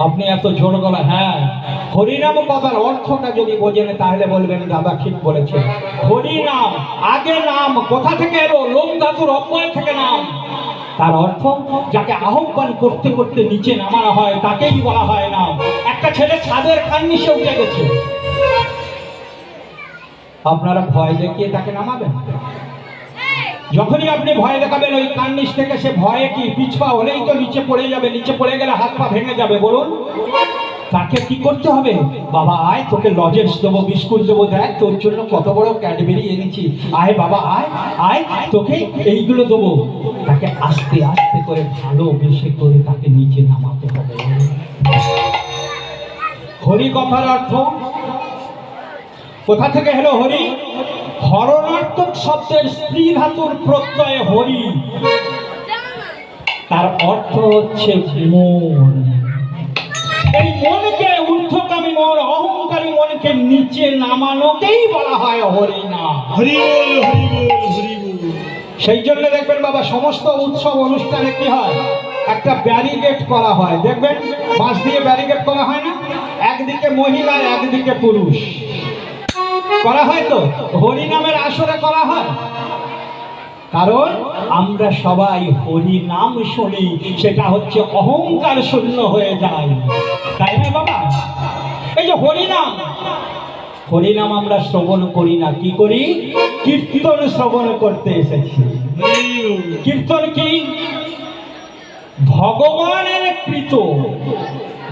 আপনি এত জোর গলা, হ্যাঁ, হরিনাম কথার অর্থটা যদি বোঝেন তাহলে বলবেন দাদা ঠিক বলেছে। হরিনাম আগে নাম কোথা থেকে এলো? লোম ধাতুর অব্যয় থেকে নাম। তার অর্থ যাকে আহ্বান করতে করতে নিচে নামানো হয় তাকেই বলা হয় নাম। একটা ছেলে ছাদের কার্নিশে উঠে গেছে, আপনারা ভয় দেখিয়ে তাকে নামাবেন? যখনই আপনি ভয় দেখাবেন ওই কার্নিশ থেকে সে ভয়ে কি পিছপা হলেই তো নিচে পড়ে যাবে, নিচে পড়ে গেলে হাত পা ভেঙে যাবে। বলুন, তাকে কি করতে হবে? বাবা আয়, তোকে লজেন্স দেবো, বিস্কুট দেবো, দেখ তোর জন্য কত বড় ক্যাডবেরি এনেছি, আয় বাবা আয় আয়, তোকে এইগুলো দেবো। তাকে আস্তে আস্তে করে ভালোবেসে করে তাকে নিচে নামাতে হবে। হরি কথার অর্থ কোথা থেকে হলো? হরি হরণাত্মক শব্দের স্ত্রী ধাতুর প্রত্যয় হরি, তার অর্থ হচ্ছে মন। এই মনকে ঊর্ধ্বগামী মন, অহংকারী মনকে নিচে নামানোকেই বলা হয় হরি নাম। হরি বল, হরি বল, হরি বল। সেই জন্য দেখবেন বাবা সমস্ত উৎসব অনুষ্ঠানে কি হয়, একটা ব্যারিকেড করা হয়, দেখবেন বাঁশ দিয়ে ব্যারিকেড করা হয় না? একদিকে মহিলা একদিকে পুরুষ করা হয়, তো হরিনামের আসরে করা হয়। কারণ আমরা সবাই হরি নাম শুনি, সেটা হচ্ছে অহংকার শূন্য হয়ে যায়, তাই না বাবা? এই যে হরিনাম, হরিনাম আমরা শ্রবণ করি না, কি করি? কীর্তন শ্রবণ করতে এসেছি। কীর্তন কি? ভগবানের কৃত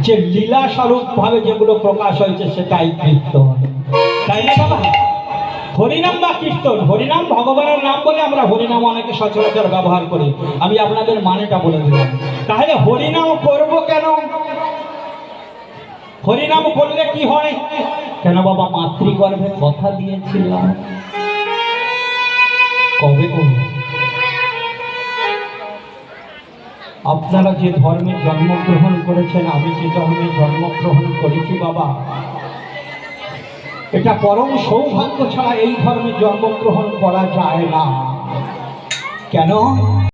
যে লীলা স্বরূপ ভাবে যেগুলো প্রকাশ হয়েছে সেটাই কীর্তন, তাই না বাবা? হরিনাম বা কীর্তন, হরিনাম ভগবানের নাম বলে আমরা হরিনাম অনেকে সচরাচর ব্যবহার করি। আমি আপনাদের মানেটা বলে দিলাম। তাহলে হরিনাম করব কেন? হরিনাম করলে কি হয়? কেন বাবা? মাতৃগর্ভে কথা দিয়েছিলাম। কবে কবে? আপনারা যে ধর্মে জন্মগ্রহণ করেছেন, আমি যে ধর্মে জন্মগ্রহণ করেছি বাবা, এটা পরম সৌভাগ্য ছাড়া এই ধর্মে জন্মগ্রহণ করা যায় না। কেন?